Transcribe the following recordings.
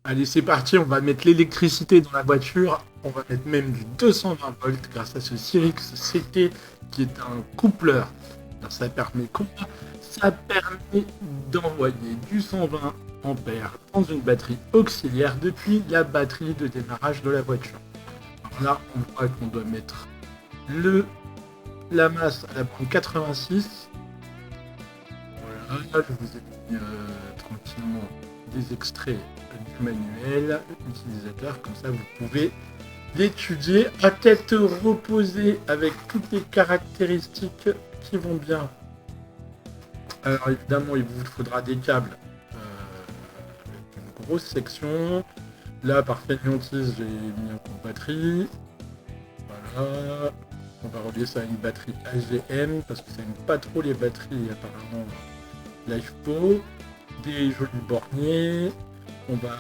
Allez, c'est parti, on va mettre l'électricité dans la voiture. On va mettre même du 220 volts grâce à ce Cyrix CT qui est un coupleur. Alors ça permet quoi? Ça permet d'envoyer du 120 ampères dans une batterie auxiliaire depuis la batterie de démarrage de la voiture. Alors là, on voit qu'on doit mettre la masse à la bande 86. Voilà, je vous ai mis tranquillement des extraits du manuel utilisateur, comme ça vous pouvez l'étudier à tête reposée avec toutes les caractéristiques qui vont bien. Alors évidemment il vous faudra des câbles avec une grosse section. Là par fainéantise j'ai mis un coup de batterie. Voilà. On va relier ça à une batterie AGM parce que ça n'aime pas trop les batteries apparemment LiFePo. Des jolis borniers. On va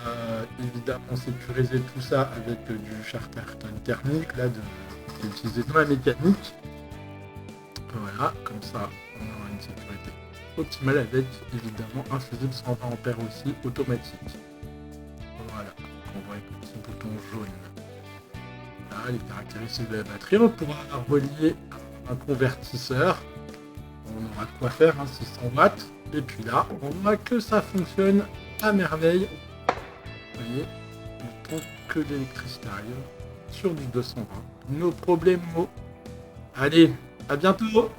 évidemment sécuriser tout ça avec du charterton thermique là utilisé dans la mécanique. Voilà, comme ça on aura une sécurité optimale avec évidemment un fusible 120 ampères aussi automatique. Voilà, on voit avec le petit bouton jaune. Là, les caractéristiques de la batterie, on pourra relier un convertisseur. On aura de quoi faire, 600 watts. Et puis là, on voit que ça fonctionne à merveille. Vous voyez, tant que l'électricité arrive sur du 220. No problemo. Allez, à bientôt.